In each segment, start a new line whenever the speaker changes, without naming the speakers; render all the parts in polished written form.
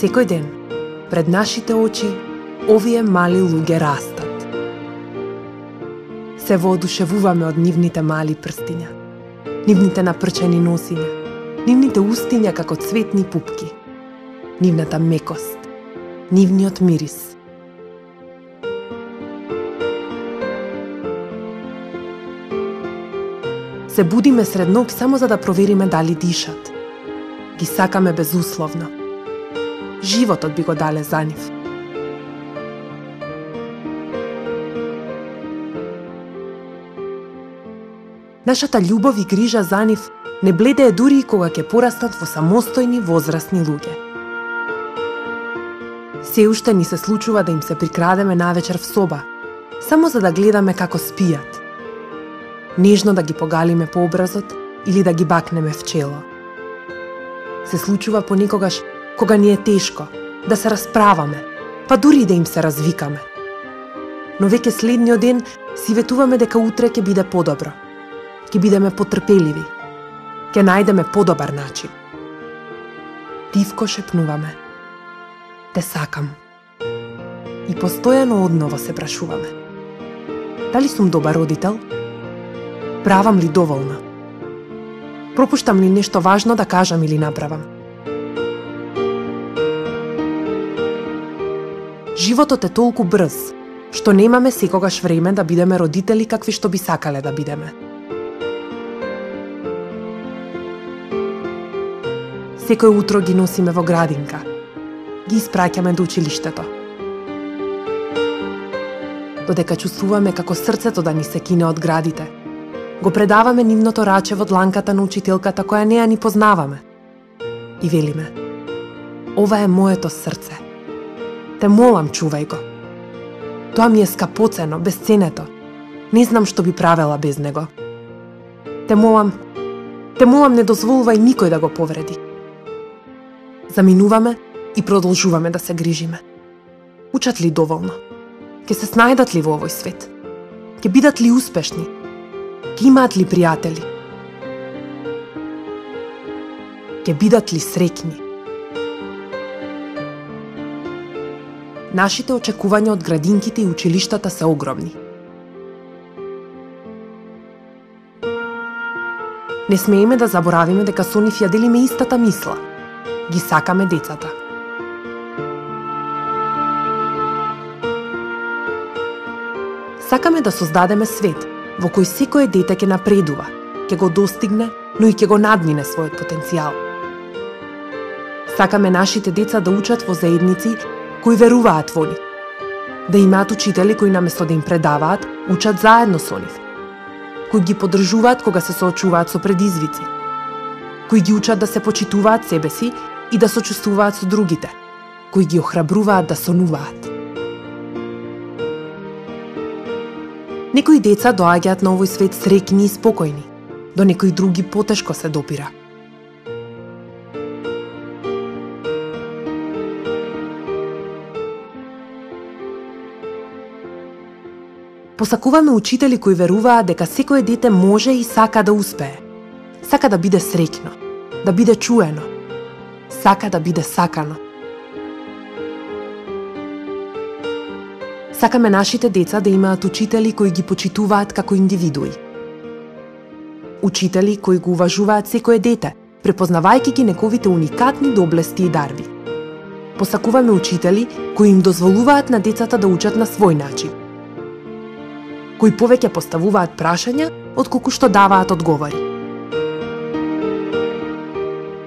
Секој ден, пред нашите очи, овие мали луѓе растат. Се воодушевуваме од нивните мали прстиња, нивните напрчени носиња, нивните устиња како цветни пупки, нивната мекост, нивниот мирис. Се будиме сред ног само за да провериме дали дишат. Ги сакаме безусловно. Животот би го дале за нив. Нашата љубов и грижа за нив не бледее дури и кога ќе пораснат во самостојни возрастни луѓе. Се уште ни се случува да им се прикрадеме навечер в соба, само за да гледаме како спијат. Нежно да ги погалиме по образот или да ги бакнеме в чело. Се случува понекогаш кога ни е тешко, да се расправаме, па дури да им се развикаме. Но веќе следниот ден си ветуваме дека утре ќе биде подобро. Ќе бидеме потрпеливи. Ќе најдеме подобар начин. Тивко шепнуваме: те сакам. И постојано одново се прашуваме: дали сум добар родител? Правам ли доволно? Пропуштам ли нешто важно да кажам или направам? Животот е толку брз, што немаме секогаш време да бидеме родители какви што би сакале да бидеме. Секој утро ги носиме во градинка. Ги испраќаме до училиштето. Додека чувствуваме како срцето да ни се кине од градите, го предаваме нивното раче во дланката на учителката која не ја ни познаваме. И велиме: ова е моето срце. Те молам, чувај го. Тоа ми е скапоцено, безценето. Не знам што би правела без него. Те молам, не дозволувај никој да го повреди. Заминуваме и продолжуваме да се грижиме. Учат ли доволно? Ке се снајдат ли во овој свет? Ке бидат ли успешни? Ке имаат ли пријатели? Ке бидат ли среќни? Нашите очекувања од градинките и училиштата се огромни. Не смееме да заборавиме дека со нив ја делиме истата мисла. Ги сакаме децата. Сакаме да создадеме свет во кој секое дете ќе напредува, ќе го достигне, но и ќе го надмине својот потенцијал. Сакаме нашите деца да учат во заедници кои веруваат во нив, да имаат учители кои наместо да им предаваат, учат заедно со нив, кои ги поддржуваат кога се соочуваат со предизвици, кои ги учат да се почитуваат себе си и да сочувствуваат со другите, кои ги охрабруваат да сонуваат. Некои деца доаѓаат на овој свет среќни и спокојни, до некои други потешко се допира. Посакуваме учители кои веруваат дека секое дете може и сака да успее. Сака да биде среќно, да биде чуено, сака да биде сакано. Сакаме нашите деца да имаат учители кои ги почитуваат како индивидуи. Учители кои го уважуваат секое дете, препознавајќи ги неговите уникатни доблести и дарби. Посакуваме учители кои им дозволуваат на децата да учат на свој начин, кои повеќе поставуваат прашања отколку што даваат одговори.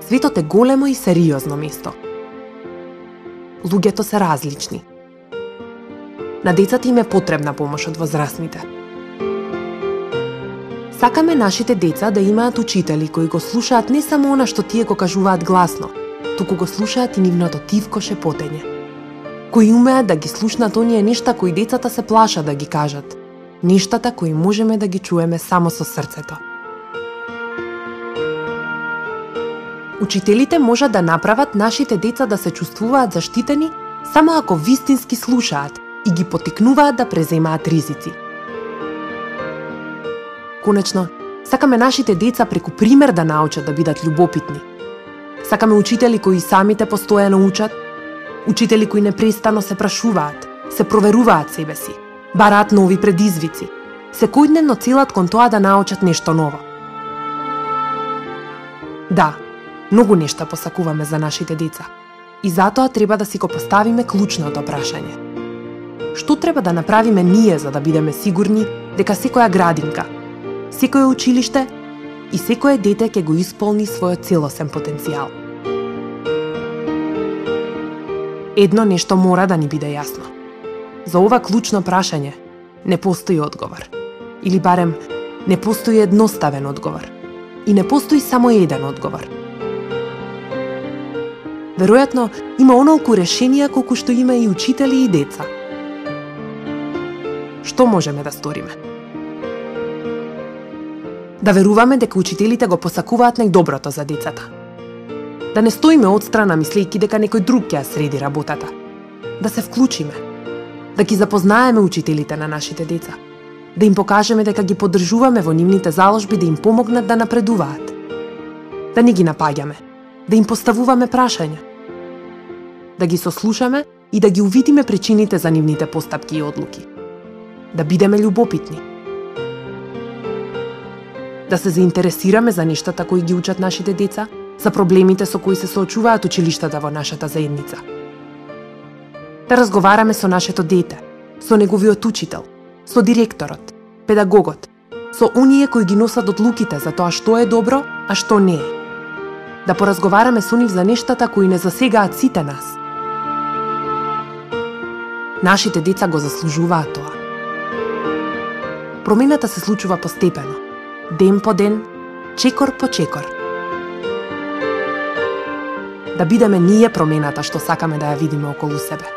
Светот е големо и сериозно место. Луѓето се различни. На децата им е потребна помош од возрастните. Сакаме нашите деца да имаат учители кои го слушаат не само она што тие го кажуваат гласно, туку го слушаат и нивното тивко шепотење. Кои умеат да ги слушнат оние нешта кои децата се плашат да ги кажат. Нештата кои можеме да ги чуеме само со срцето. Учителите можат да направат нашите деца да се чувствуваат заштитени само ако вистински слушаат и ги поттикнуваат да преземаат ризици. Конечно, сакаме нашите деца преку пример да научат да бидат љубопитни. Сакаме учители кои самите постојано учат Учители кои непрестано се прашуваат, се проверуваат себе си, бараат нови предизвици, секојдневно целат кон тоа да научат нешто ново. Да, многу нешта посакуваме за нашите деца и затоа треба да си го поставиме клучното прашање. Што треба да направиме ние за да бидеме сигурни дека секоја градинка, секое училиште и секое дете ќе го исполни својот целосен потенцијал? Едно нешто мора да ни биде јасно. За ова клучно прашање не постои одговор. Или барем, не постои едноставен одговор. И не постои само еден одговор. Веројатно, има онолку решенија колку што има и учители и деца. Што можеме да сториме? Да веруваме дека учителите го посакуваат најдоброто за децата. Да не стоиме одстрана мислејќи дека некој друг ќе ја среди работата. Да се вклучиме. Да ги запознаеме учителите на нашите деца. Да им покажеме дека ги поддржуваме во нивните заложби да им помогнат да напредуваат. Да не ги напаѓаме. Да им поставуваме прашања. Да ги сослушаме и да ги увидиме причините за нивните постапки и одлуки. Да бидеме љубопитни. Да се заинтересираме за нештата кои ги учат нашите деца, за проблемите со кои се соочуваат училиштата во нашата заедница. Да разговараме со нашето дете, со неговиот учител, со директорот, педагогот, со оние кои ги носат одлуките за тоа што е добро, а што не е. Да поразговараме со нив за нештата кои не засегаат сите нас. Нашите деца го заслужуваат тоа. Промената се случува постепено, ден по ден, чекор по чекор. Да бидеме ние промената што сакаме да ја видиме околу себе.